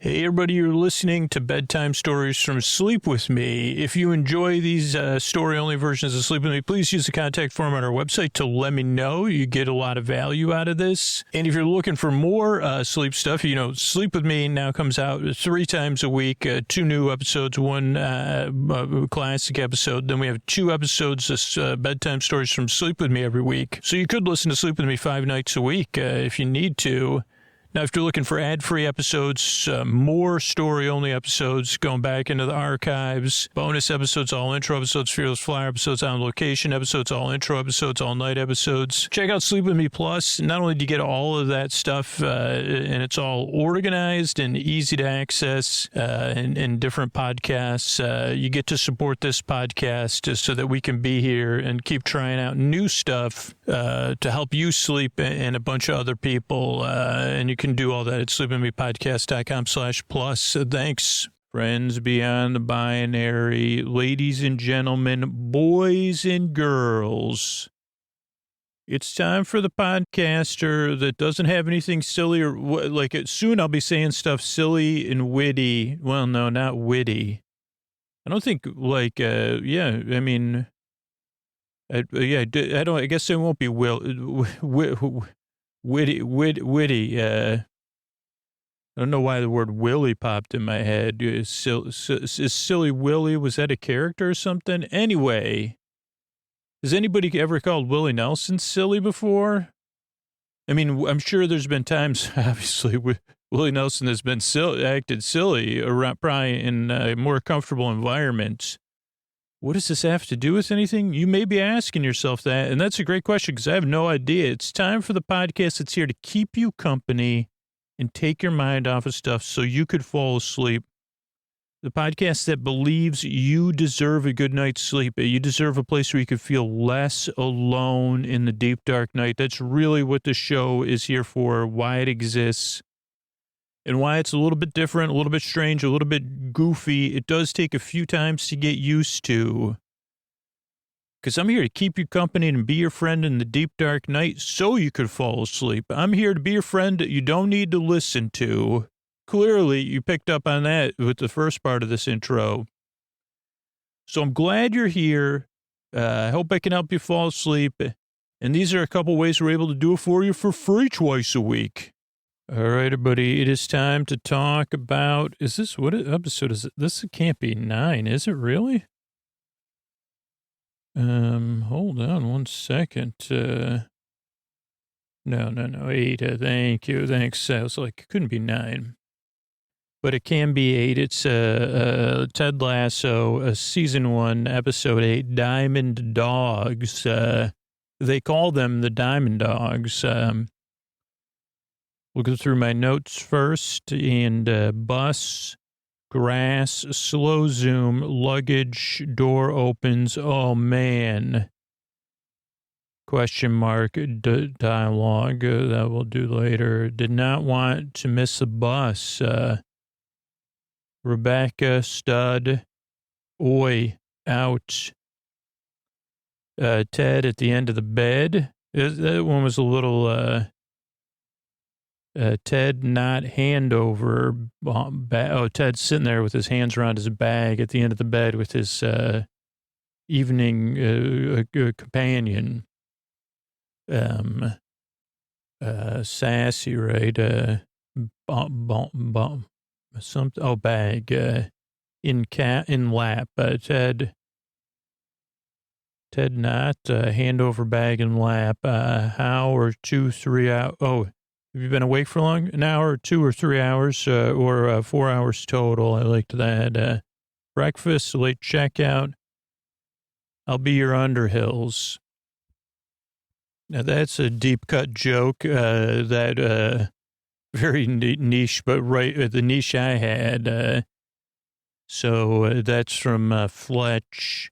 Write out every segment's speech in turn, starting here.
Hey, everybody, you're listening to Bedtime Stories from Sleep With Me. If you enjoy these story-only versions of Sleep With Me, please use the contact form on our website to let me know. You get a lot of value out of this. And if you're looking for more sleep stuff, Sleep With Me now comes out 3 times a week, 2 new episodes, 1 classic episode. Then we have 2 episodes of Bedtime Stories from Sleep With Me every week. So you could listen to Sleep With Me 5 nights a week if you need to. Now, if you're looking for ad-free episodes, more story-only episodes, going back into the archives, bonus episodes, all intro episodes, Fearless Flyer episodes, on location episodes, all intro episodes, all night episodes, check out Sleep With Me Plus. Not only do you get all of that stuff, and it's all organized and easy to access in different podcasts, you get to support this podcast so that we can be here and keep trying out new stuff to help you sleep and a bunch of other people, and you can do all that at sleepwithmepodcast.com/plus. Thanks, friends beyond the binary, ladies and gentlemen, boys and girls. It's time for the podcaster that doesn't have anything silly or soon I'll be saying stuff silly and witty. Well, no, not witty. I don't think I guess it won't be witty. I don't know why the word Willie popped in my head. Is Silly Willie, was that a character or something? Anyway, has anybody ever called Willie Nelson silly before? I mean, I'm sure there's been times, obviously, Willie Nelson has been acted silly around, probably in a more comfortable environment. What does this have to do with anything? You may be asking yourself that, and that's a great question because I have no idea. It's time for the podcast that's here to keep you company and take your mind off of stuff so you could fall asleep. The podcast that believes you deserve a good night's sleep. You deserve a place where you could feel less alone in the deep, dark night. That's really what the show is here for, why it exists. And why it's a little bit different, a little bit strange, a little bit goofy. It does take a few times to get used to. Because I'm here to keep you company and be your friend in the deep, dark night so you could fall asleep. I'm here to be your friend that you don't need to listen to. Clearly, you picked up on that with the first part of this intro. So I'm glad you're here. I hope I can help you fall asleep. And these are a couple ways we're able to do it for you for free twice a week. All right, everybody, it is time to talk about, what episode is it? This can't be 9, is it really? Hold on 1 second. No, 8, thank you, thanks. I was like, it couldn't be 9. But it can be 8. It's Ted Lasso, Season 1, Episode 8, Diamond Dogs. They call them the Diamond Dogs. We'll go through my notes first, and bus, grass, slow zoom, luggage, door opens, oh man, question mark, dialogue, that we'll do later, did not want to miss a bus, Rebecca, stud, oi, out, Ted at the end of the bed, that one was a little, Ted not hand over. Ted's sitting there with his hands around his bag at the end of the bed with his evening companion. Sassy, right? Bag in lap. Ted not hand over bag in lap. How or 2, 3 hours? Oh. Have you been awake for long? An hour, 2 or 3 hours, or 4 hours total? I liked that. Breakfast, late checkout. I'll be your Underhills. Now that's a deep cut joke. That very niche, but right the niche I had. So that's from Fletch.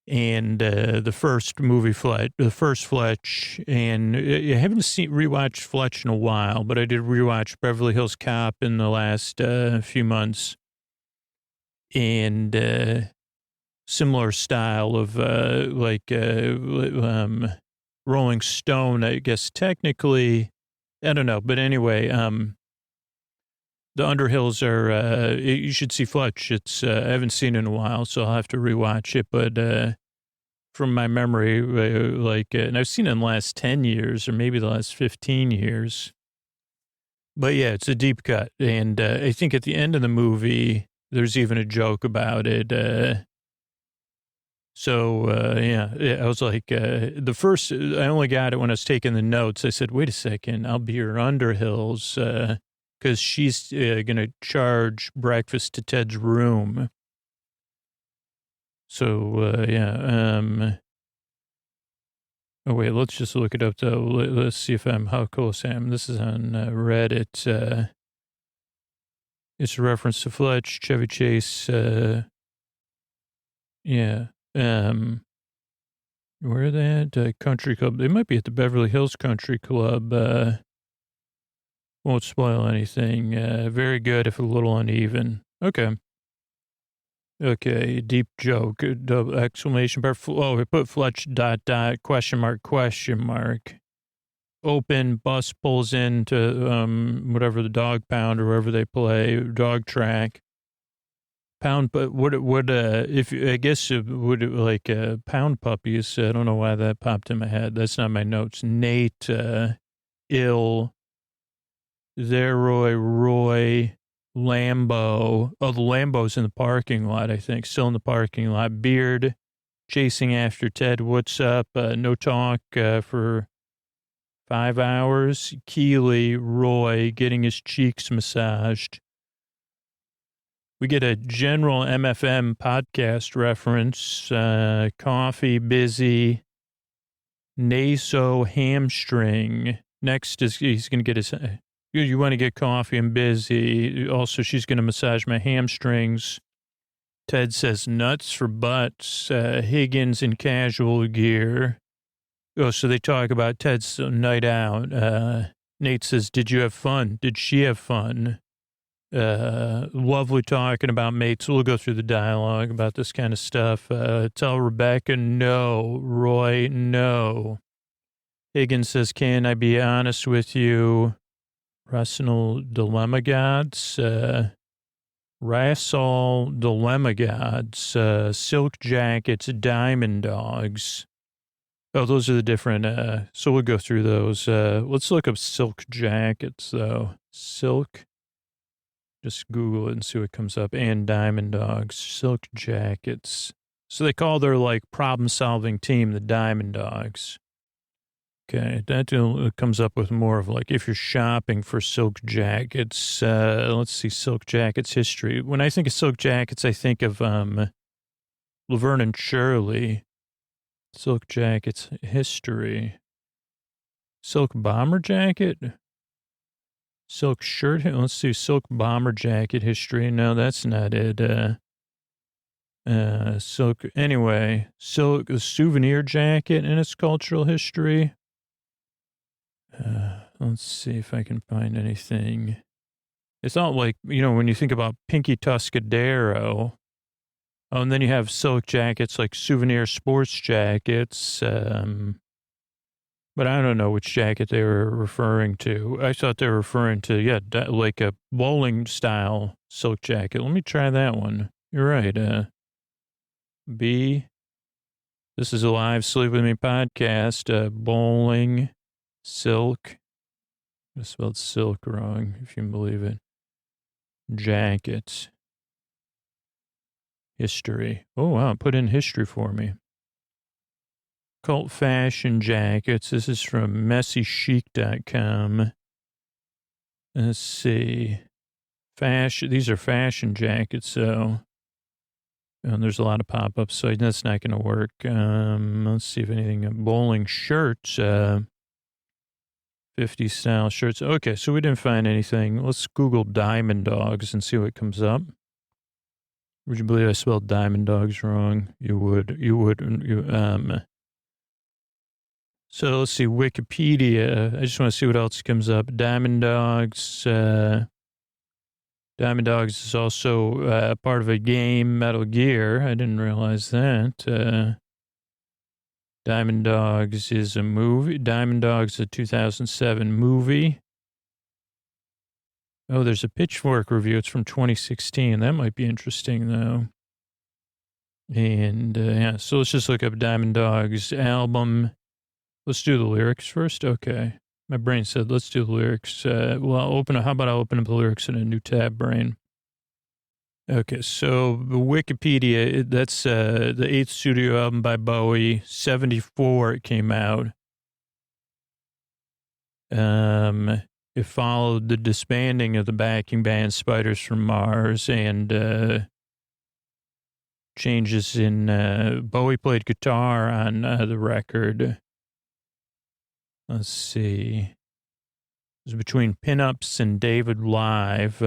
And the first movie, Fletch, and I haven't rewatched Fletch in a while, but I did rewatch Beverly Hills Cop in the last few months, and similar style of Rolling Stone, I guess technically, I don't know, but anyway, The Underhills are, you should see Fletch. It's, I haven't seen it in a while, so I'll have to rewatch it. But from my memory, and I've seen it in the last 10 years or maybe the last 15 years. But yeah, it's a deep cut. And I think at the end of the movie, there's even a joke about it. I was like, I only got it when I was taking the notes. I said, wait a second, I'll be your Underhills, because she's going to charge breakfast to Ted's room. So, oh, wait, let's just look it up, though. Let's see how close I am. This is on Reddit. It's a reference to Fletch, Chevy Chase. Where are they at? Country Club. They might be at the Beverly Hills Country Club. Won't spoil anything. Very good, if a little uneven. Okay. Okay, deep joke. Exclamation mark. Oh, we put Fletch ... question mark. Open, bus pulls into whatever, the dog pound or wherever they play, dog track. Pound, but if I guess it would like pound puppies. I don't know why that popped in my head. That's not my notes. Nate, Ill, Roy, Lambo. Oh, the Lambo's in the parking lot, I think. Still in the parking lot. Beard, chasing after Ted. What's up? No talk for 5 hours. Keeley, Roy, getting his cheeks massaged. We get a general MFM podcast reference. Coffee, busy. Naso, hamstring. Next is he's going to get his... You want to get coffee and busy. Also, she's going to massage my hamstrings. Ted says nuts for butts. Higgins in casual gear. Oh, so they talk about Ted's night out. Nate says, did you have fun? Did she have fun? Lovely talking about mates. We'll go through the dialogue about this kind of stuff. Tell Rebecca no. Roy, no. Higgins says, can I be honest with you? Rational Dilemma Gods. Rassol Dilemma Gods. Silk Jackets, Diamond Dogs. Oh, those are the different, so we'll go through those. Let's look up Silk Jackets, though. Silk. Just Google it and see what comes up. And Diamond Dogs, Silk Jackets. So they call their, like, problem-solving team the Diamond Dogs. Okay, that comes up with more of, like, if you're shopping for silk jackets. Let's see, silk jackets history. When I think of silk jackets, I think of Laverne and Shirley. Silk jackets history. Silk bomber jacket? Silk shirt. Let's see. Silk bomber jacket history. No, that's not it. Silk. Anyway, silk souvenir jacket and its cultural history. Let's see if I can find anything. It's not like, when you think about Pinky Tuscadero. Oh, and then you have silk jackets like souvenir sports jackets. But I don't know which jacket they were referring to. I thought they were referring to, like a bowling style silk jacket. Let me try that one. You're right. B. This is a live Sleep With Me podcast. Bowling, silk. I spelled silk wrong, if you can believe it. Jackets. History. Oh, wow. Put in history for me. Cult fashion jackets. This is from messychic.com. Let's see. These are fashion jackets, so. And there's a lot of pop-ups, so that's not going to work. Let's see if anything. Bowling shirts. 50 style shirts. Okay, so we didn't find anything. Let's Google Diamond Dogs and see what comes up. Would you believe I spelled Diamond Dogs wrong? You would. So let's see, Wikipedia. I just want to see what else comes up. Diamond Dogs. Diamond Dogs is also part of a game, Metal Gear. I didn't realize that. Diamond Dogs is a movie. Diamond Dogs, a 2007 movie. Oh, there's a Pitchfork review. It's from 2016. That might be interesting, though. And yeah, so let's just look up Diamond Dog's album. Let's do the lyrics first. Okay. My brain said, let's do the lyrics. How about I'll open up the lyrics in a new tab, brain? Okay, so the Wikipedia, that's the eighth studio album by Bowie. 74 it came out. It followed the disbanding of the backing band Spiders from Mars and changes in Bowie played guitar on the record. Let's see. It was between Pinups and David Live.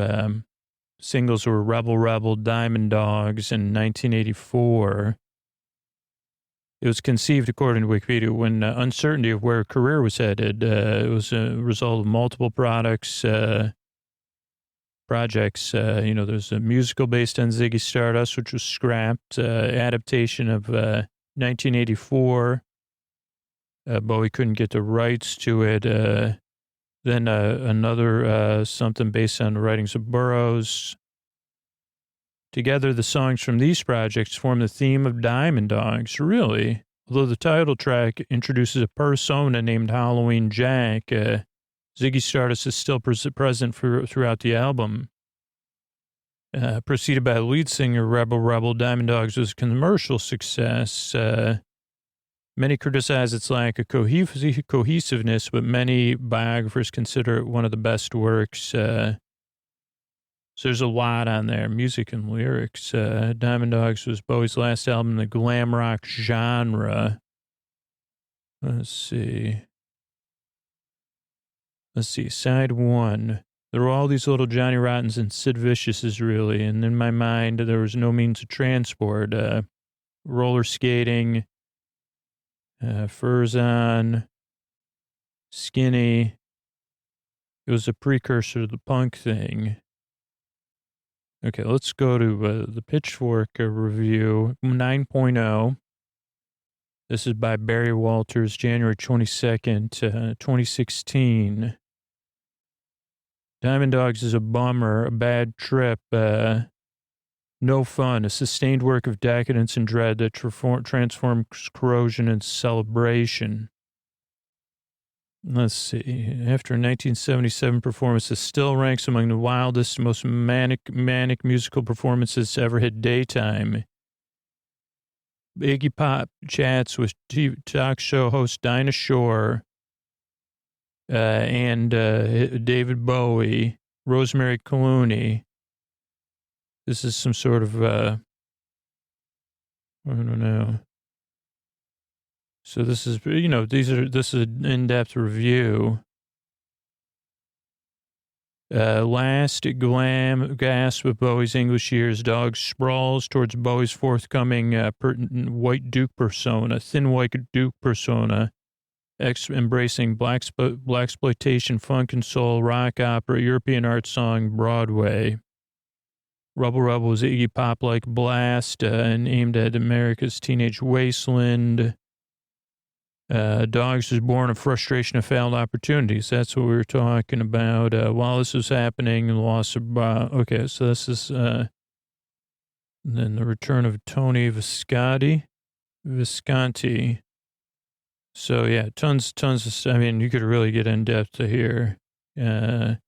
Singles were Rebel Rebel, Diamond Dogs in 1984. It was conceived, according to Wikipedia, when uncertainty of where a career was headed. It was a result of multiple projects. There's a musical based on Ziggy Stardust, which was scrapped. Adaptation of 1984. Bowie couldn't get the rights to it. Then another something based on the writings of Burroughs. Together, the songs from these projects form the theme of Diamond Dogs, really. Although the title track introduces a persona named Halloween Jack, Ziggy Stardust is still present throughout the album. Preceded by the lead singer, Rebel Rebel, Diamond Dogs was a commercial success. Many criticize its lack of cohesiveness, but many biographers consider it one of the best works. So there's a lot on there, music and lyrics. Diamond Dogs was Bowie's last album in the glam rock genre. Let's see. Side one. There were all these little Johnny Rottens and Sid Viciouses, really, and in my mind, there was no means of transport. Roller skating, furs on, skinny. It was a precursor to the punk thing. Okay, let's go to the Pitchfork review 9.0. This is by Barry Walters, January 22nd, 2016. Diamond Dogs is a bummer, a bad trip, no fun, a sustained work of decadence and dread that transforms corrosion and celebration. Let's see. After a 1977 performance, it still ranks among the wildest, most manic musical performances to ever hit daytime. Iggy Pop chats with talk show host Dinah Shore and David Bowie, Rosemary Clooney. This is some sort of, I don't know. So this is, this is an in-depth review. Last glam gasp of Bowie's English years, Dog sprawls towards Bowie's forthcoming white Duke persona, thin white Duke persona, embracing blaxploitation, funk and soul, rock opera, European art song, Broadway. Rebel Rebel was Iggy Pop-like blast and aimed at America's teenage wasteland. Dogs was born of frustration of failed opportunities. That's what we were talking about. While this was happening, the loss of, okay, so this is, then the return of Tony Visconti. So yeah, tons of, you could really get in depth to here. And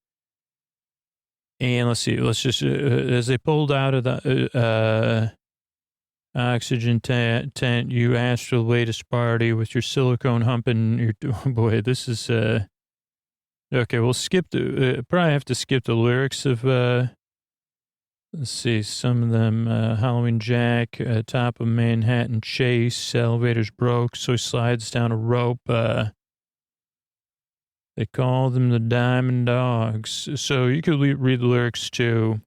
let's see, as they pulled out of the, oxygen tent, you asked for the latest party with your silicone humping. Oh boy, this is, okay, we'll skip probably have to skip the lyrics of, let's see, some of them, Halloween Jack, top of Manhattan Chase, elevator's broke, so he slides down a rope, they call them the Diamond Dogs. So you could read the lyrics too.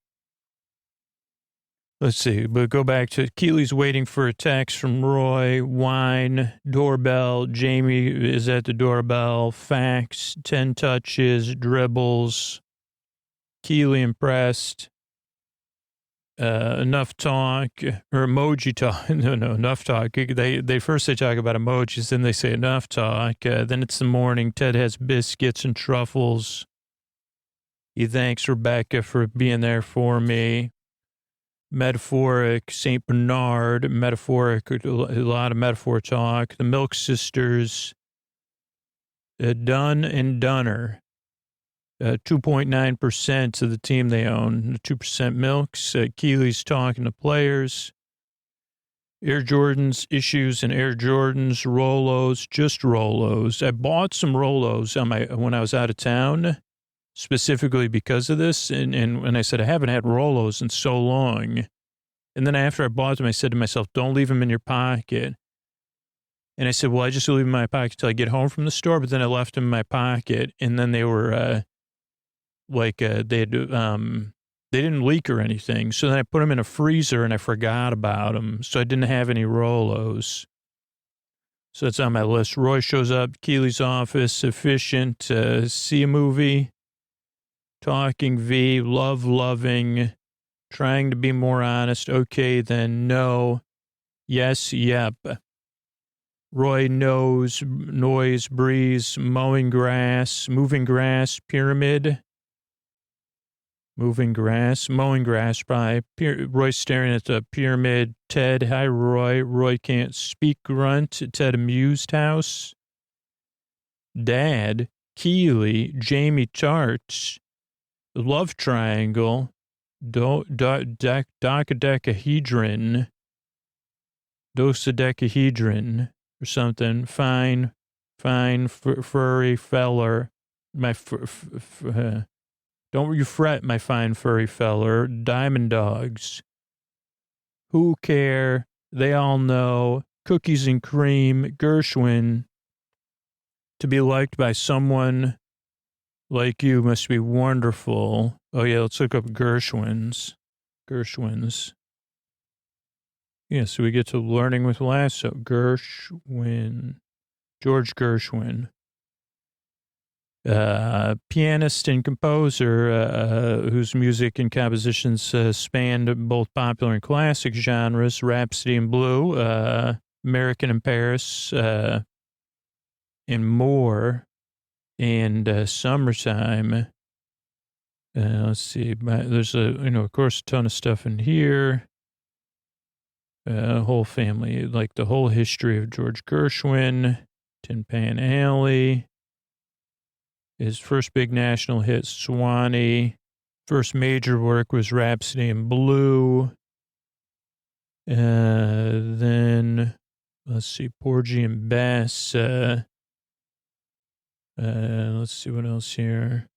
Let's see, but go back to Keeley's waiting for a text from Roy, wine, doorbell, Jamie is at the doorbell, fax, 10 touches, dribbles, Keeley impressed, enough talk, or emoji talk, no, enough talk. They first they talk about emojis, then they say enough talk, then it's the morning, Ted has biscuits and truffles. He thanks Rebecca for being there for me. Metaphoric, St. Bernard, metaphoric, a lot of metaphor talk. The Milk Sisters, Dunn and Dunner, 2.9% of the team they own, 2% Milks. Keely's talking to players. Air Jordans issues and Air Jordans, Rolos, just Rolos. I bought some Rolos when I was out of town, specifically because of this. And I said, I haven't had Rolos in so long. And then after I bought them, I said to myself, don't leave them in your pocket. And I said, well, I just leave them in my pocket till I get home from the store. But then I left them in my pocket, and then they were they didn't leak or anything. So then I put them in a freezer, and I forgot about them. So I didn't have any Rolos. So it's on my list. Roy shows up, Keely's office, efficient, see a movie, talking V, loving, trying to be more honest. Okay, then no. Yes, yep. Roy knows, noise, breeze, moving grass, pyramid. Moving grass, mowing grass by Roy staring at the pyramid. Ted, hi Roy. Roy can't speak, grunt. Ted amused house. Dad, Keely, Jamie Tarts, love triangle, dodecahedron, dodecahedron or something. Fine, furry feller. Don't you fret, my fine furry feller. Diamond dogs. Who care? They all know. Cookies and cream. Gershwin. To be liked by someone like you must be wonderful. Oh, yeah, let's look up Gershwins. Yeah, so we get to learning with Lasso. Gershwin. George Gershwin. Pianist and composer whose music and compositions spanned both popular and classic genres, Rhapsody in Blue, American in Paris, and more, and Summertime. Let's see, there's of course, a ton of stuff in here. Whole family, like the whole history of George Gershwin, Tin Pan Alley. His first big national hit, Swanee. First major work was Rhapsody in Blue. Then, let's see, Porgy and Bess. Let's see what else here.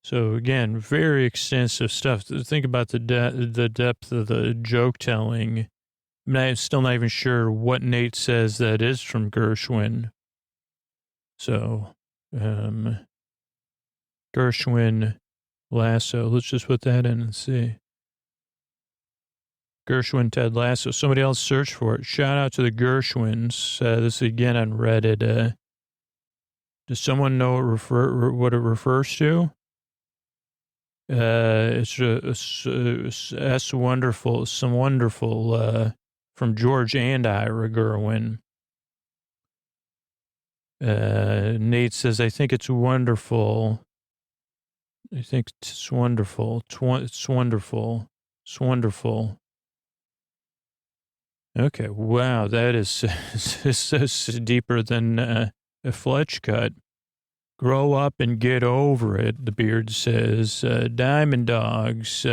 So again, very extensive stuff. Think about the depth of the joke telling. I'm still not even sure what Nate says that is from Gershwin. So... Gershwin, Lasso. Let's just put that in and see. Gershwin, Ted Lasso. Somebody else search for it. Shout out to the Gershwins. This is again on Reddit. Does someone know what it refers to? It's wonderful. Some wonderful from George and Ira Gerwin. Nate says, I think it's wonderful. I think it's wonderful. It's wonderful. It's wonderful. Okay. Wow. That is deeper than a Fletch cut. Grow up and get over it, the beard says. Diamond dogs,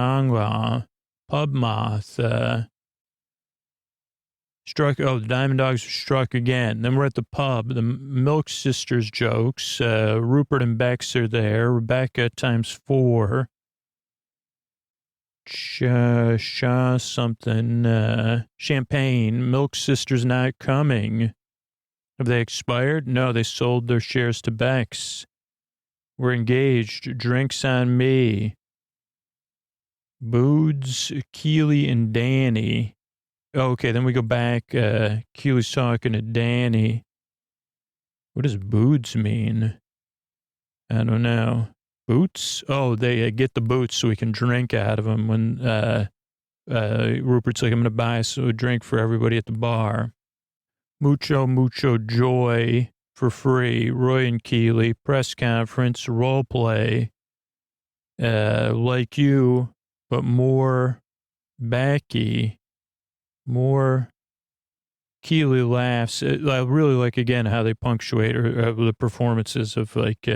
Angwa, pub moth, struck. Oh, the Diamond Dogs struck again. Then we're at the pub. The Milk Sisters jokes. Rupert and Bex are there. Rebecca times 4. Something. Champagne. Milk Sisters not coming. Have they expired? No, they sold their shares to Bex. We're engaged. Drinks on me. Boods, Keely, and Danny. Okay, then we go back. Keely's talking to Danny. What does boots mean? I don't know. Boots? Oh, they get the boots so we can drink out of them when Rupert's like, I'm going to buy a drink for everybody at the bar. Mucho joy. for free. Roy and Keely, press conference, role play, like you, but more backy, more Keely laughs. I really like, again, how they punctuate the performances of like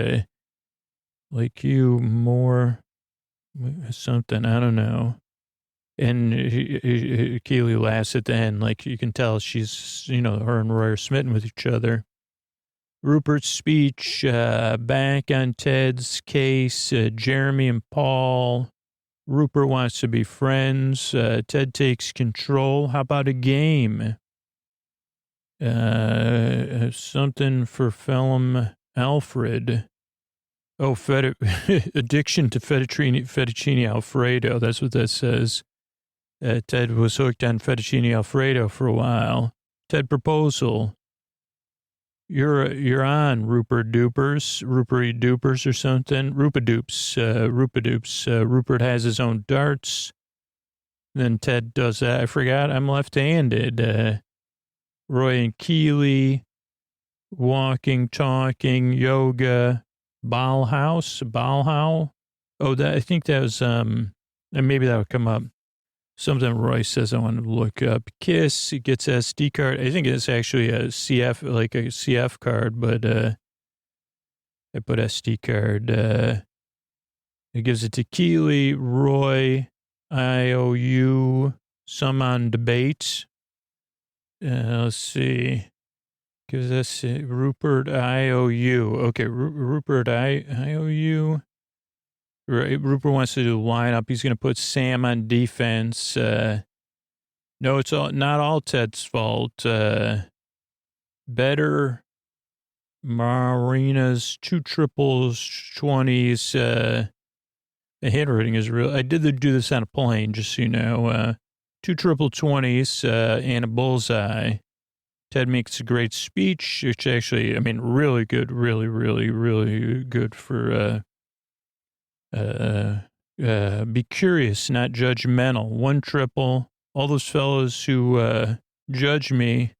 you, more something, I don't know. And Keely laughs at the end, like you can tell she's, her and Roy are smitten with each other. Rupert's speech, back on Ted's case, Jeremy and Paul. Rupert wants to be friends. Ted takes control. How about a game? Something for Phelim Alfred. Oh, addiction to fettuccine Alfredo. That's what that says. Ted was hooked on fettuccine Alfredo for a while. Ted proposal. You're on, Rupert Dupers, Rupery Dupers or something. Rupadoops. Rupert has his own darts. Then Ted does that. I forgot I'm left-handed. Roy and Keely, walking, talking, yoga, Balhow. Oh, I think that was, and maybe that would come up. Something Roy says I want to look up. Kiss, he gets SD card. I think it's actually a CF, like a CF card, but I put SD card. He gives it to Keely, Roy, IOU, some on debate. Let's see. Gives us Rupert, IOU. Okay, Rupert, IOU. Right, Rupert wants to do lineup. He's going to put Sam on defense. No, it's not all Ted's fault. Better Marina's 2 triples, 20s. The handwriting is real. I did do this on a plane, just so you know. 2 triple 20s and a bullseye. Ted makes a great speech, which actually, I mean, really good, really, really, really good for... be curious, not judgmental. 1 triple. All those fellows who judge me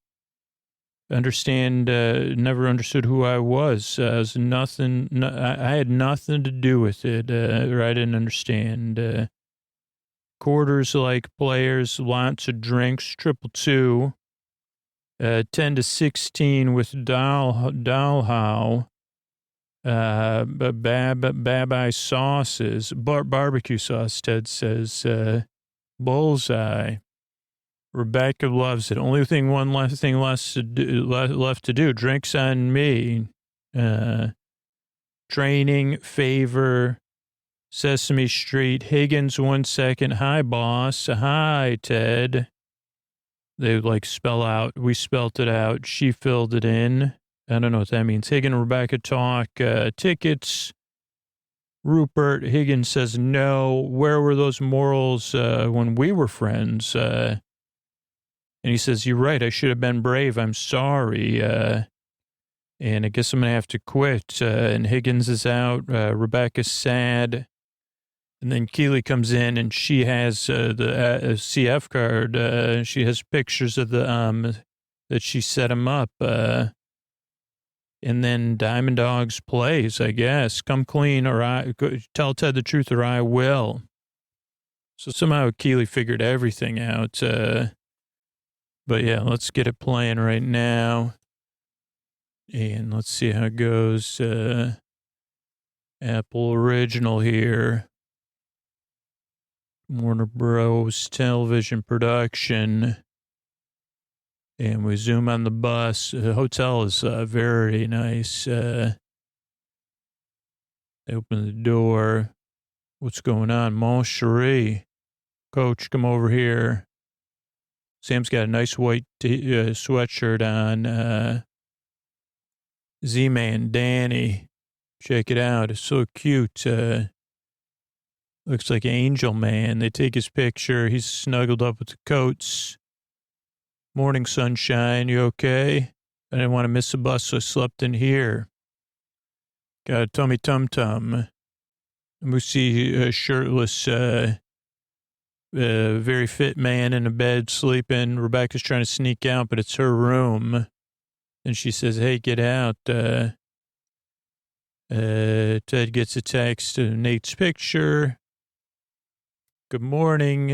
never understood who I was. I was nothing. I had nothing to do with it, or I didn't understand. Quarters like players, lots of drinks. 222. 10-16 with Dalhow. Babai sauces, barbecue sauce, Ted says, bullseye. Rebecca loves it. Only thing, one last thing left to do. Drinks on me. Training, favor, Sesame Street, Higgins, 1 second. Hi, boss. Hi, Ted. They spell out, we spelt it out. She filled it in. I don't know what that means. Higgins and Rebecca talk, tickets. Rupert, Higgins says no. Where were those morals when we were friends? And he says, you're right. I should have been brave. I'm sorry. And I guess I'm going to have to quit. And Higgins is out. Rebecca's sad. And then Keely comes in and she has the CF card. She has pictures of the that she set him up. And then Diamond Dogs plays, I guess. Come clean or tell Ted the truth or I will. So somehow Keely figured everything out. But yeah, let's get it playing right now. And let's see how it goes. Apple Original here. Warner Bros. Television production. And we zoom on the bus. The hotel is very nice. They open the door. What's going on? Mon Cherie. Coach, come over here. Sam's got a nice white sweatshirt on. Z-Man, Danny. Check it out. It's so cute. Looks like Angel Man. They take his picture. He's snuggled up with the coats. Morning, sunshine. You okay? I didn't want to miss a bus, so I slept in here. Got a tummy tum-tum. And we see a shirtless, very fit man in a bed sleeping. Rebecca's trying to sneak out, but it's her room. And she says, hey, get out. Ted gets a text of Nate's picture. Good morning.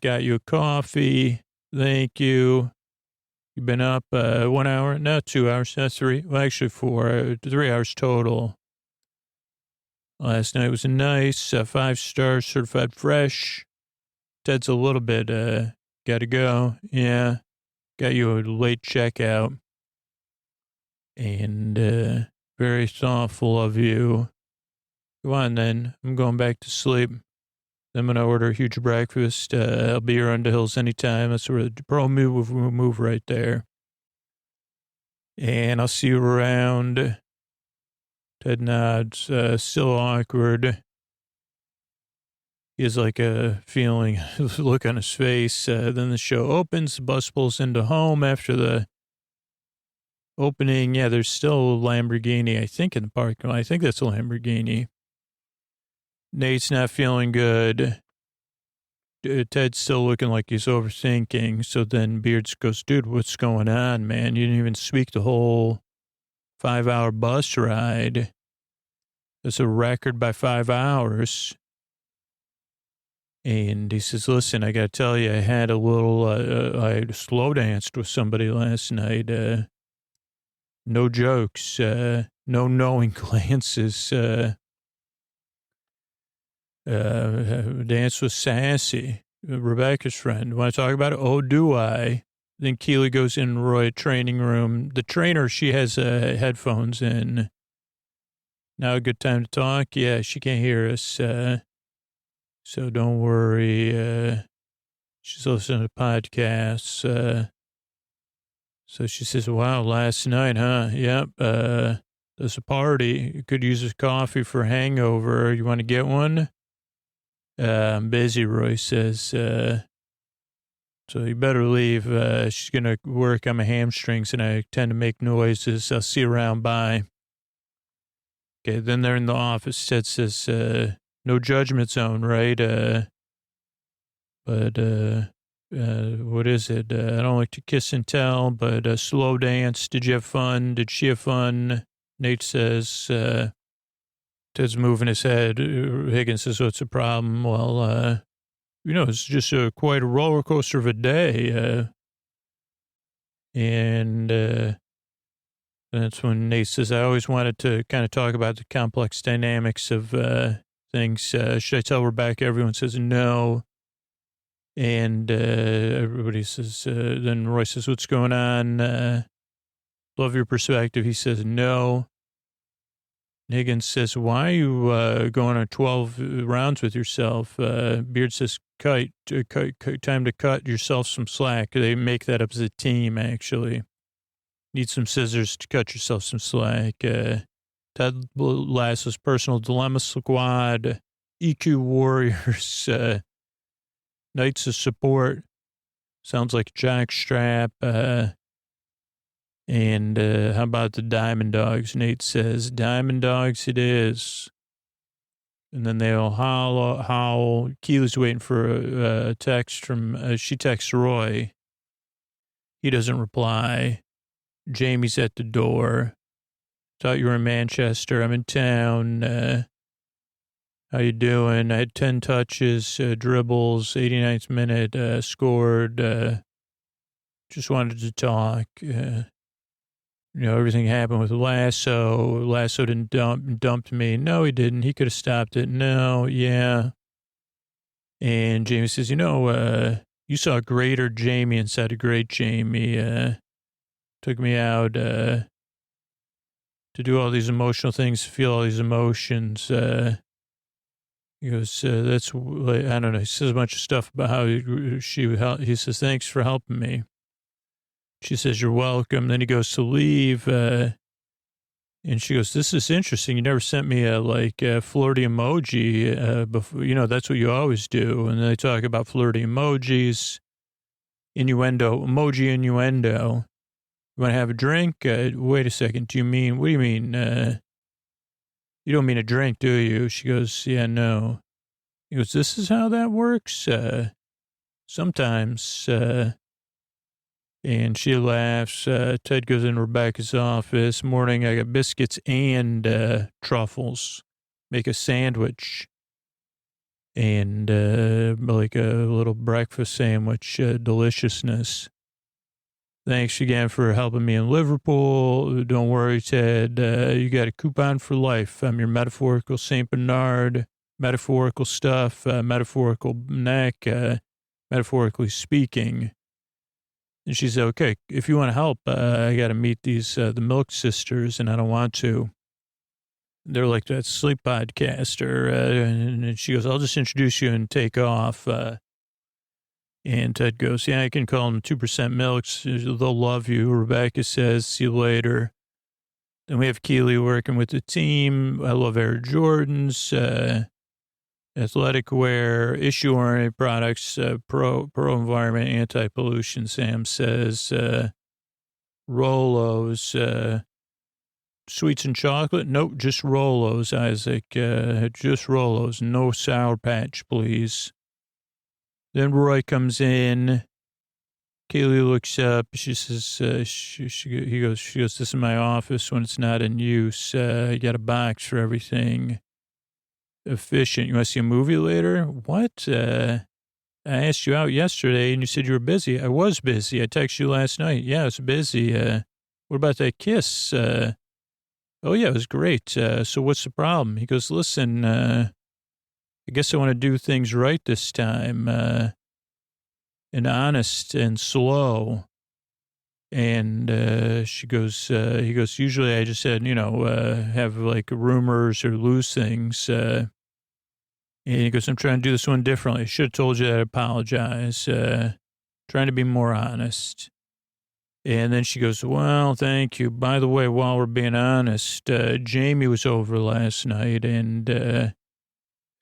Got you a coffee. Thank you. You've been up 1 hour? No, 2 hours. That's 3. Well, actually 4. 3 hours total. Last night was nice. 5 stars, certified fresh. Ted's a little bit, got to go. Yeah. Got you a late checkout. And very thoughtful of you. Go on then. I'm going back to sleep. I'm going to order a huge breakfast. I'll be around the hills anytime. That's where the pro move right there. And I'll see you around. Ted nods, still awkward. He has like a feeling, look on his face. Then the show opens, the bus pulls into home after the opening. Yeah, there's still a Lamborghini, I think, in the parking lot. I think that's a Lamborghini. Nate's not feeling good. Ted's still looking like he's overthinking. So then Beards goes, dude, what's going on, man? You didn't even speak the whole 5-hour bus ride. That's a record by 5 hours. And he says, listen, I got to tell you, I had a little, I slow danced with somebody last night. No jokes, no knowing glances. Dance was sassy. Rebecca's friend. Want to talk about it? Oh, do I? Then Keely goes in Roy training room. The trainer, she has headphones in. Now a good time to talk? Yeah, she can't hear us. So don't worry. She's listening to podcasts. So she says, wow, last night, huh? Yep. There's a party. You could use a coffee for a hangover. You want to get one? I'm busy, Roy says. So you better leave. She's going to work on my hamstrings and I tend to make noises. I'll see you around. Bye. Okay, then they're in the office. Ted says, no judgment zone, right? But what is it? I don't like to kiss and tell, but slow dance. Did you have fun? Did she have fun? Nate says, Ted's moving his head. Higgins says, what's the problem? Well, it's just quite a roller coaster of a day. And that's when Nate says, I always wanted to kind of talk about the complex dynamics of things. Should I tell Rebecca? Everyone says no. And everybody says, then Roy says, what's going on? Love your perspective. He says, no. Higgins says, why are you going on 12 rounds with yourself? Beard says, time to cut yourself some slack. They make that up as a team, actually. Need some scissors to cut yourself some slack. Ted Lasso's personal dilemma squad, EQ warriors, Knights of support. Sounds like a jockstrap. And how about the Diamond Dogs? Nate says, Diamond Dogs it is. And then they all howl. Keely's waiting for a text from, she texts Roy. He doesn't reply. Jamie's at the door. Thought you were in Manchester. I'm in town. How you doing? I had 10 touches, dribbles, 89th minute, scored. Just wanted to talk. Everything happened with Lasso. Lasso didn't dumped me. No, he didn't. He could have stopped it. No, yeah. And Jamie says, you saw a greater Jamie inside a great Jamie. Took me out to do all these emotional things, feel all these emotions. He goes, that's, I don't know. He says a bunch of stuff about how he says, thanks for helping me. She says, you're welcome. Then he goes to leave. And she goes, this is interesting. You never sent me a flirty emoji before. That's what you always do. And they talk about flirty emojis, emoji innuendo. You want to have a drink? Wait a second. What do you mean? You don't mean a drink, do you? She goes, yeah, no. He goes, this is how that works? Sometimes, And she laughs. Ted goes in Rebecca's office. Morning, I got biscuits and truffles. Make a sandwich. And like a little breakfast sandwich deliciousness. Thanks again for helping me in Liverpool. Don't worry, Ted. You got a coupon for life. I'm your metaphorical St. Bernard, metaphorical stuff, metaphorical neck, metaphorically speaking. And she said, okay, if you want to help, I got to meet these, the Milk Sisters, and I don't want to. They're like that sleep podcaster. And she goes, I'll just introduce you and take off. And Ted goes, yeah, I can call them 2% Milks. They'll love you. Rebecca says, see you later. Then we have Keely working with the team. I love Air Jordans, athletic wear, issue-oriented products, pro-environment, anti-pollution, Sam says. Rolos, sweets and chocolate? Nope, just Rolos, Isaac. Just Rolos. No Sour Patch, please. Then Roy comes in. Kaylee looks up. She says, she goes, this is my office when it's not in use. I got a box for everything. Efficient. You want to see a movie later? What? I asked you out yesterday and you said you were busy. I was busy. I texted you last night. Yeah, I was busy. What about that kiss? Oh, yeah, it was great. So what's the problem? He goes, listen, I guess I want to do things right this time, and honest and slow. And he goes, usually I just said, have like rumors or lose things. And he goes, I'm trying to do this one differently. I should have told you that I apologize. Trying to be more honest. And then she goes, well, thank you. By the way, while we're being honest, Jamie was over last night and,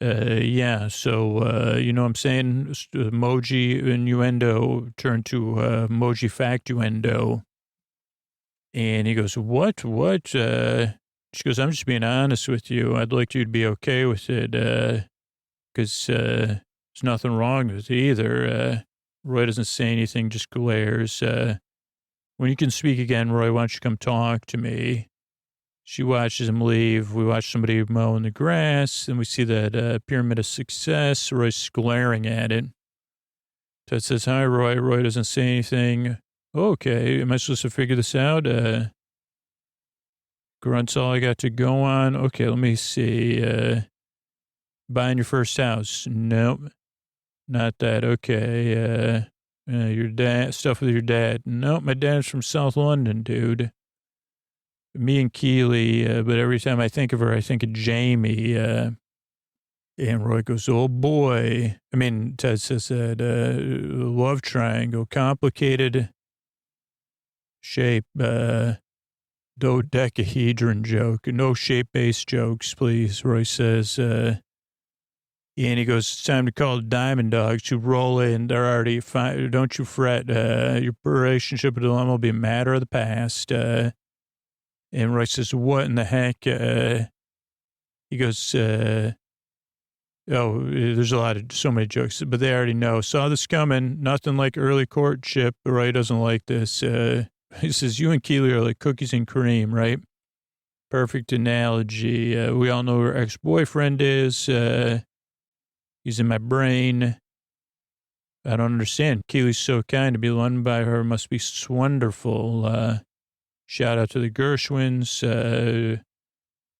yeah, so, you know what I'm saying? Emoji innuendo turned to emoji factuendo. And he goes, what? She goes, I'm just being honest with you. I'd like you to be okay with it, because there's nothing wrong with it either. Roy doesn't say anything, just glares. When you can speak again, Roy, why don't you come talk to me? She watches him leave. We watch somebody mowing the grass. Then we see that pyramid of success. Roy's glaring at it. Ted says, hi, Roy. Roy doesn't say anything. Okay, am I supposed to figure this out? Grunt's all I got to go on. Okay, let me see. Buying your first house. Nope, not that. Okay, your dad, stuff with your dad. Nope, my dad's from South London, dude. Me and Keely, but every time I think of her, I think of Jamie. And Roy goes, oh boy. I mean, Ted says that love triangle, complicated shape, dodecahedron joke. No shape-based jokes, please, Roy says. And he goes, it's time to call the Diamond Dogs to roll in. They're already fine. Don't you fret. Your relationship with them will be a matter of the past. And Roy says, what in the heck? He goes, there's so many jokes, but they already know. Saw this coming. Nothing like early courtship. Roy doesn't like this. He says, you and Keely are like cookies and cream, right? Perfect analogy. We all know who her ex-boyfriend is. He's in my brain. I don't understand. Keely's so kind to be loved by her. Must be wonderful. Shout out to the Gershwins.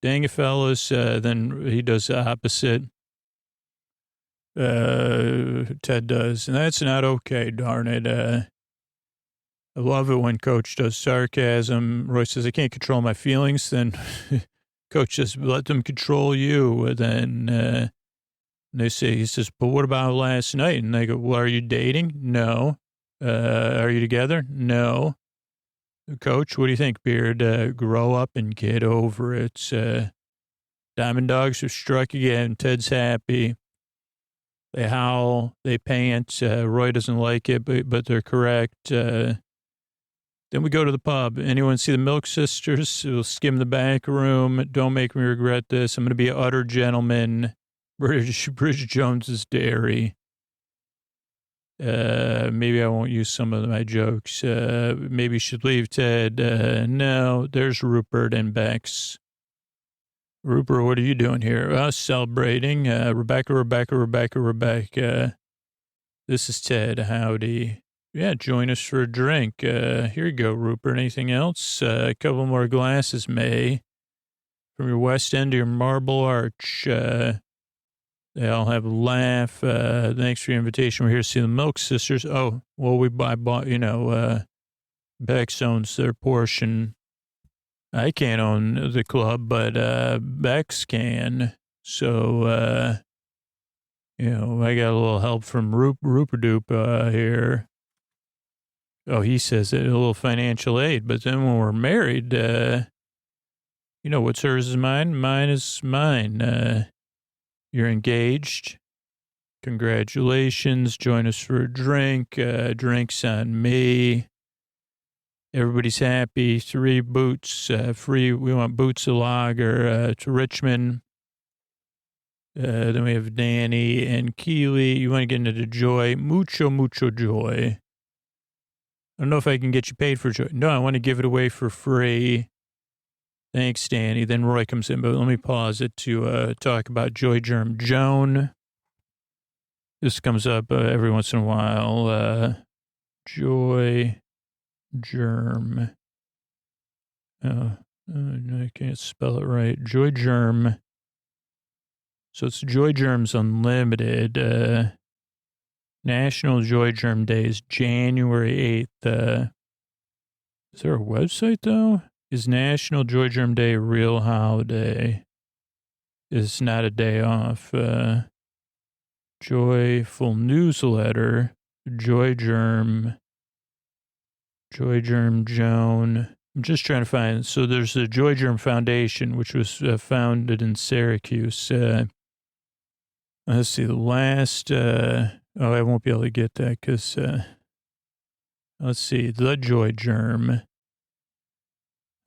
Dang it, fellas. Then he does the opposite. Ted does. And that's not okay, darn it. I love it when Coach does sarcasm. Roy says, I can't control my feelings. Then Coach says, let them control you. Then he says, but what about last night? And they go, well, are you dating? No. Are you together? No. Coach, what do you think, Beard? Grow up and get over it. Diamond Dogs are struck again. Ted's happy. They howl. They pant. Roy doesn't like it, but they're correct. Then we go to the pub. Anyone see the Milk Sisters? We'll skim the back room. Don't make me regret this. I'm going to be an utter gentleman. Bridget Jones's Dairy. Maybe I won't use some of my jokes. Maybe you should leave, Ted. No, there's Rupert and Bex. Rupert, what are you doing here? Celebrating. Rebecca. This is Ted. Howdy. Yeah, join us for a drink. Here you go, Rupert. Anything else? A couple more glasses, May. From your West End to your Marble Arch. They all have a laugh. Thanks for your invitation. We're here to see the Milk Sisters. Oh, well, I bought, Bex owns their portion. I can't own the club, but Bex can. So, I got a little help from Ruperdoop here. Oh, he says a little financial aid. But then when we're married, what's hers is mine. Mine is mine. You're engaged. Congratulations. Join us for a drink. Drinks on me. Everybody's happy. 3 boots free. We want boots of lager to Richmond. Then we have Danny and Keely. You want to get into joy. Mucho joy. I don't know if I can get you paid for joy. No, I want to give it away for free. Thanks, Danny. Then Roy comes in, but let me pause it to talk about Joy Germ Joan. This comes up every once in a while. Joy Germ. I can't spell it right. Joy Germ. So it's Joy Germs Unlimited. National Joy Germ Day is January 8th. Is there a website, though? Is National Joy Germ Day a real holiday? It's not a day off. Joyful newsletter. Joy Germ Joan. I'm just trying to find. So there's the Joy Germ Foundation, which was founded in Syracuse. Let's see, the last. I won't be able to get that because. Let's see, the Joy Germ.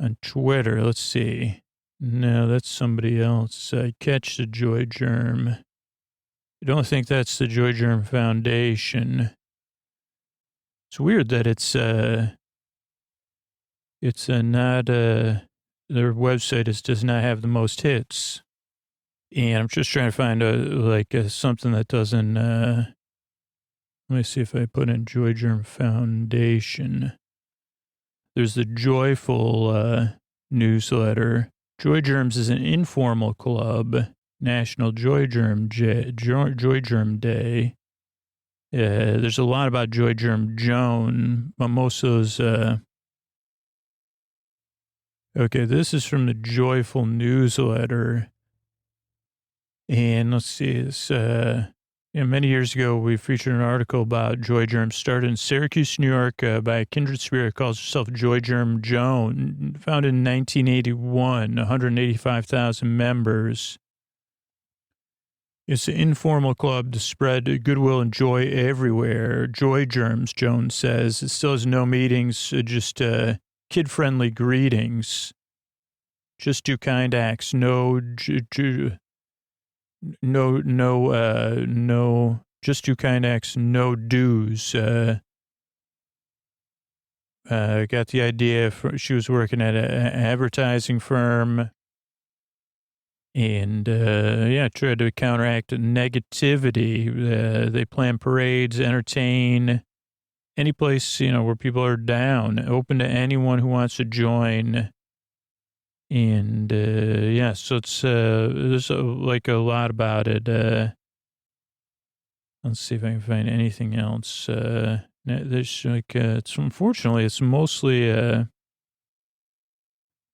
On Twitter, let's see. No, that's somebody else. Catch the Joy Germ. I don't think that's the Joy Germ Foundation. It's weird that it's not, their website does not have the most hits. And I'm just trying to find something that doesn't, let me see if I put in Joy Germ Foundation. There's the Joyful newsletter. Joy Germs is an informal club. National Joy Germ Day. There's a lot about Joy Germ Joan, but most of those. Okay, this is from the Joyful newsletter. And let's see, this. Many years ago, we featured an article about Joy Germ, started in Syracuse, New York, by a kindred spirit, calls herself Joy Germ Joan, founded in 1981, 185,000 members. It's an informal club to spread goodwill and joy everywhere. Joy Germs, Joan says. It still has no meetings, just kid-friendly greetings. Just do kind acts, just do kind acts, no dues. Got the idea. She was working at an advertising firm and, tried to counteract negativity. They plan parades, entertain any place, where people are down, open to anyone who wants to join. And, so it's, there's a lot about it. Let's see if I can find anything else. There's unfortunately, it's mostly, let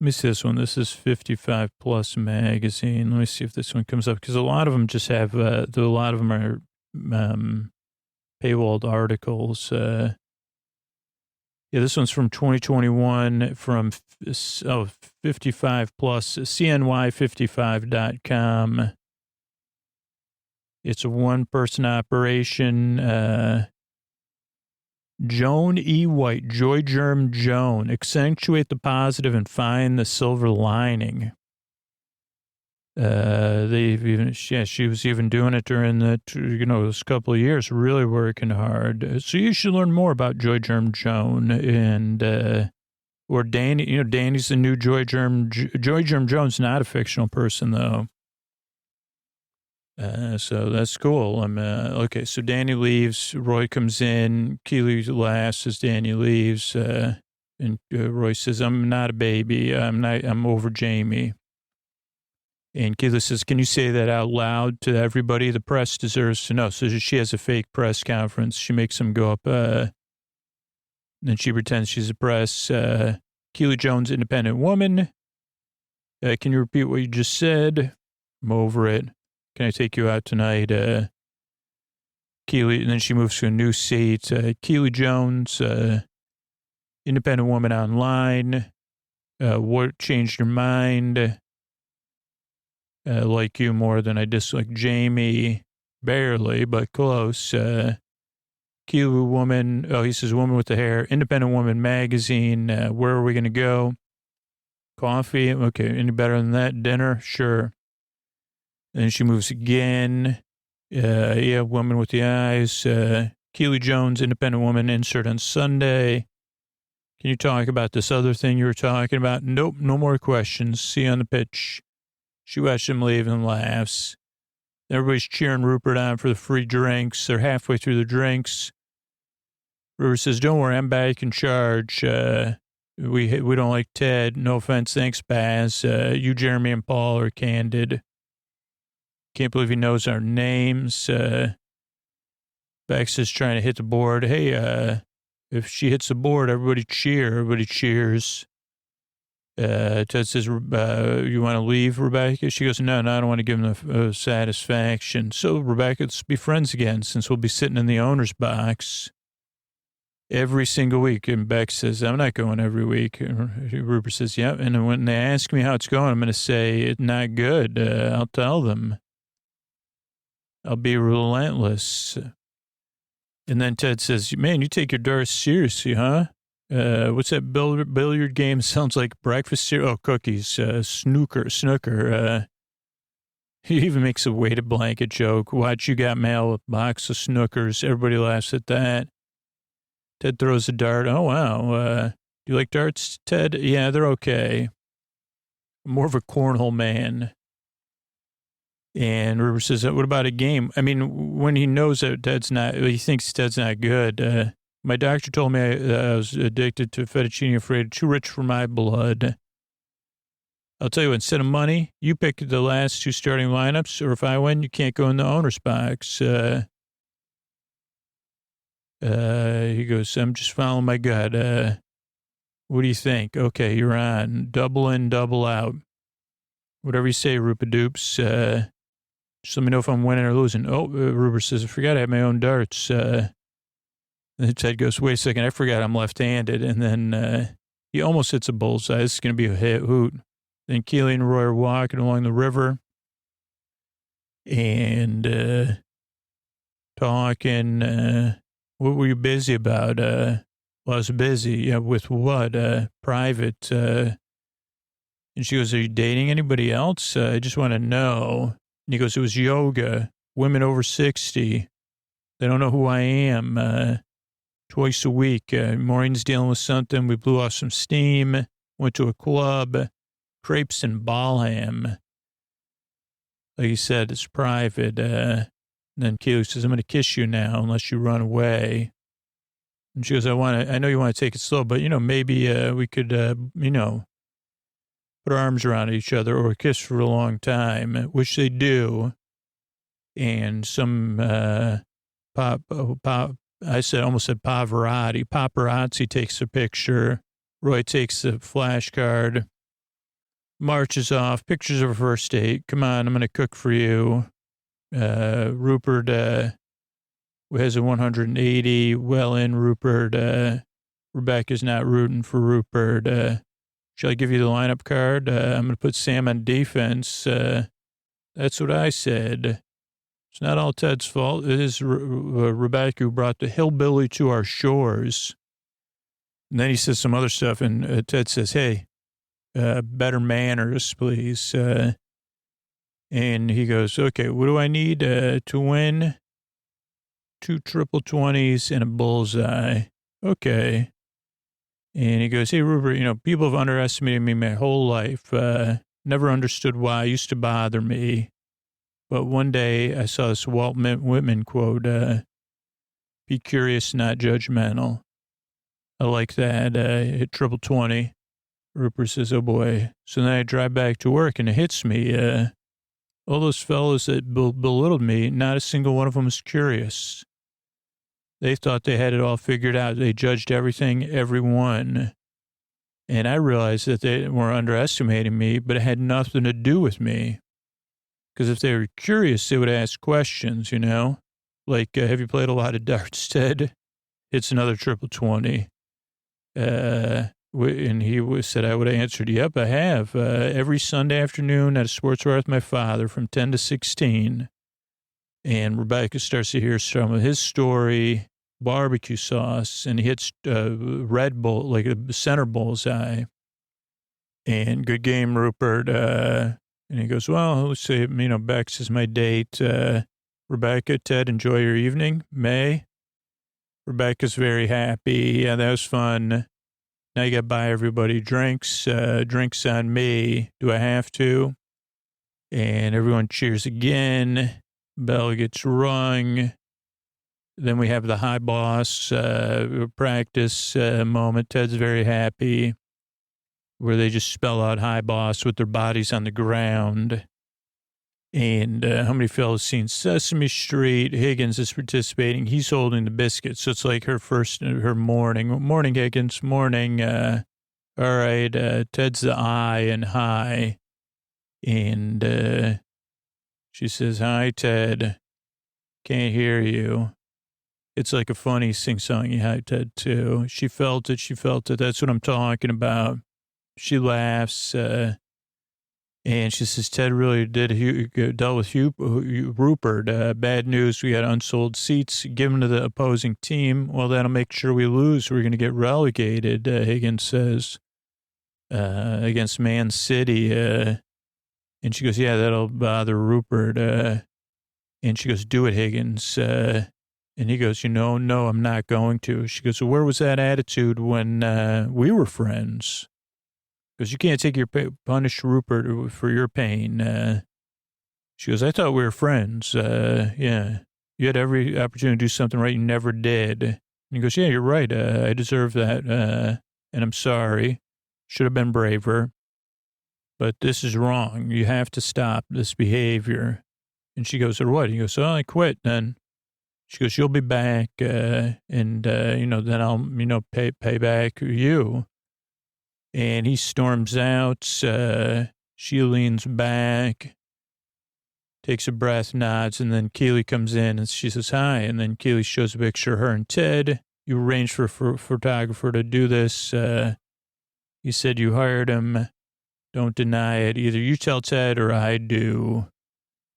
me see this one. This is 55 Plus magazine. Let me see if this one comes up because a lot of them just have, a lot of them are, paywalled articles. This one's from 2021 from 55 Plus, CNY55.com. It's a one-person operation. Joan E. White, Joy Germ Joan, accentuate the positive and find the silver lining. She was even doing it during those couple of years, really working hard. So you should learn more about Joy Germ Joan or Danny. Danny's the new Joy Germ. Joy Germ Joan's not a fictional person though. So that's cool. Okay. So Danny leaves. Roy comes in. Keely laughs as Danny leaves. And Roy says, "I'm not a baby. I'm over Jamie." And Keely says, "Can you say that out loud to everybody? The press deserves to know." So she has a fake press conference. She makes them go up. Then she pretends she's a press. Keely Jones, independent woman. Can you repeat what you just said? I'm over it. Can I take you out tonight? Keely, and then she moves to a new seat. Keely Jones, independent woman online. What changed your mind? Like you more than I dislike Jamie. Barely, but close. Keely woman. Oh, he says woman with the hair. Independent Woman magazine. Where are we going to go? Coffee. Okay. Any better than that? Dinner? Sure. Then she moves again. Woman with the eyes. Keely Jones, independent woman, insert on Sunday. Can you talk about this other thing you were talking about? Nope, no more questions. See you on the pitch. She watched him leave and laughs. Everybody's cheering Rupert on for the free drinks. They're halfway through the drinks. Rupert says, "Don't worry, I'm back in charge. We don't like Ted. No offense. Thanks, Baz. You, Jeremy, and Paul are candid. Can't believe he knows our names." Bex is trying to hit the board. Hey, if she hits the board, everybody cheer. Everybody cheers. Ted says, "You want to leave, Rebecca?" She goes, No, I don't want to give him the satisfaction. So, Rebecca, let's be friends again since we'll be sitting in the owner's box every single week. And Bex says, "I'm not going every week." Rupert says, "Yeah." And when they ask me how it's going, I'm going to say it's not good. I'll tell them. I'll be relentless. And then Ted says, "Man, you take your darts seriously, huh? What's that billiard game? Sounds like breakfast cereal. Oh, cookies, snooker. He even makes a weighted blanket joke. Watch, you got mail, a box of snookers. Everybody laughs at that. Ted throws a dart. Oh, wow. Do you like darts, Ted? Yeah, they're okay. I'm more of a cornhole man. And Rupert says, "What about a game?" I mean, when he knows that he thinks Ted's not good. My doctor told me I was addicted to fettuccine Alfredo, too rich for my blood. I'll tell you, instead of money, you pick the last two starting lineups, or if I win, you can't go in the owner's box. He goes, "I'm just following my gut. What do you think?" "Okay, you're on. Double in, double out. Whatever you say, Rupa-doops. Just let me know if I'm winning or losing." Oh, Rupert says, "I forgot I have my own darts." And Ted goes, "Wait a second, I forgot I'm left-handed." And then he almost hits a bullseye. This is going to be a hoot. Then Keely and Roy are walking along the river and talking. What were you busy about? Well, I was busy. Yeah, with what? Private. And she goes, "Are you dating anybody else? I just want to know." And he goes, "It was yoga. Women over 60. They don't know who I am. Twice a week. Maureen's dealing with something. We blew off some steam. Went to a club. Crepes and Balham. Like he said, it's private." And then Keely says, "I'm going to kiss you now unless you run away." And she goes, I know you want to take it slow, but, maybe we could, put our arms around each other or kiss for a long time, which they do. And some almost said Pavarotti. Paparazzi takes a picture. Roy takes the flash card, marches off, pictures of a first date. "Come on, I'm going to cook for you." Rupert has a 180. Well in, Rupert. Rebecca's not rooting for Rupert. "Shall I give you the lineup card? I'm going to put Sam on defense." That's what I said. It's not all Ted's fault. It is Rebecca who brought the hillbilly to our shores. And then he says some other stuff, and Ted says, "Hey, better manners, please." And he goes, okay, what do I need to win? 2 triple 20s and a bullseye. Okay. And he goes, hey, Rupert, people have underestimated me my whole life. Never understood why. It used to bother me. But one day I saw this Walt Whitman quote, be curious, not judgmental. I like that. Hit triple 20. Rupert says, oh boy. So then I drive back to work and it hits me. All those fellows that belittled me, not a single one of them was curious. They thought they had it all figured out. They judged everything, everyone. And I realized that they were underestimating me, but it had nothing to do with me. Because if they were curious, they would ask questions, Like, have you played a lot of darts, Ted? It's another triple 20. And he said I would have answered, yep, I have. Every Sunday afternoon at a sports bar with my father from 10 to 16. And Rebecca starts to hear some of his story, barbecue sauce, and he hits Red Bull, like a center bullseye. And good game, Rupert. And he goes, well, let's say, Bex is my date. Rebecca, Ted, enjoy your evening. May. Rebecca's very happy. Yeah, that was fun. Now you got to buy everybody drinks. Drinks on me. Do I have to? And everyone cheers again. Bell gets rung. Then we have the high boss practice moment. Ted's very happy, where they just spell out high boss with their bodies on the ground. And how many fellas seen Sesame Street? Higgins is participating. He's holding the biscuit. So it's like her morning. Morning, Higgins. Morning. All right. Ted's the I and hi. And she says, hi, Ted. Can't hear you. It's like a funny sing-songy hi, Ted, too. She felt it. She felt it. That's what I'm talking about. She laughs. And she says, Ted really dealt with Rupert. Bad news. We got unsold seats given to the opposing team. Well, that'll make sure we lose. We're going to get relegated, Higgins says, against Man City. And she goes, yeah, that'll bother Rupert. And she goes, do it, Higgins. And he goes, no, I'm not going to. She goes, well, where was that attitude when we were friends? Because you can't take punish Rupert for your pain. She goes, I thought we were friends. Yeah. You had every opportunity to do something right. You never did. And he goes, yeah, you're right. I deserve that. And I'm sorry. Should have been braver. But this is wrong. You have to stop this behavior. And she goes, or what? He goes, oh, I quit then. She goes, you'll be back. And then I'll, pay back you. And he storms out. She leans back, takes a breath, nods, and then Keely comes in and she says, hi. And then Keely shows a picture of her and Ted. You arranged for a photographer to do this. You said you hired him. Don't deny it. Either you tell Ted or I do.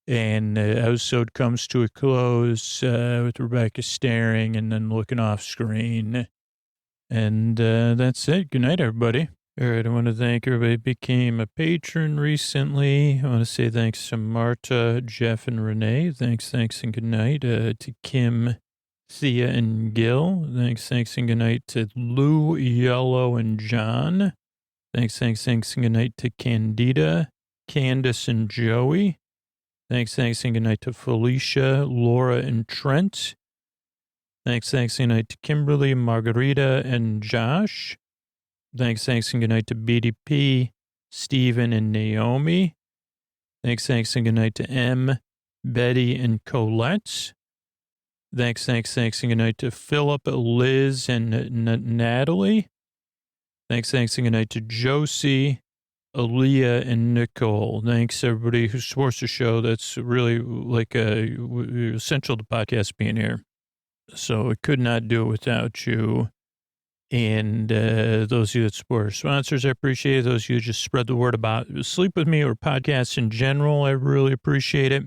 And the episode comes to a close with Rebecca staring and then looking off screen. And that's it. Good night, everybody. All right, I want to thank everybody who became a patron recently. I want to say thanks to Marta, Jeff, and Renee. Thanks, and good night. To Kim, Thea, and Gil. Thanks, and good night to Lou, Yellow, and John. Thanks, and good night to Candida, Candace, and Joey. Thanks, and good night to Felicia, Laura, and Trent. Thanks, and good night to Kimberly, Margarita, and Josh. Thanks, and good night to BDP, Stephen, and Naomi. Thanks, and good night to M, Betty, and Colette. Thanks, and good night to Philip, Liz, and Natalie. Thanks, and good night to Josie, Aaliyah, and Nicole. Thanks, everybody who supports the show. That's really like essential to podcast being here. So I could not do it without you. And those of you that support our sponsors, I appreciate it. Those of you who just spread the word about Sleep With Me or podcasts in general, I really appreciate it.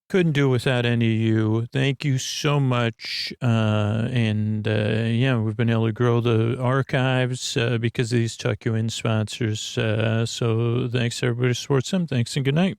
Couldn't do it without any of you. Thank you so much. And we've been able to grow the archives because of these Tuck You In sponsors. So thanks, everybody who supports them. Thanks and good night.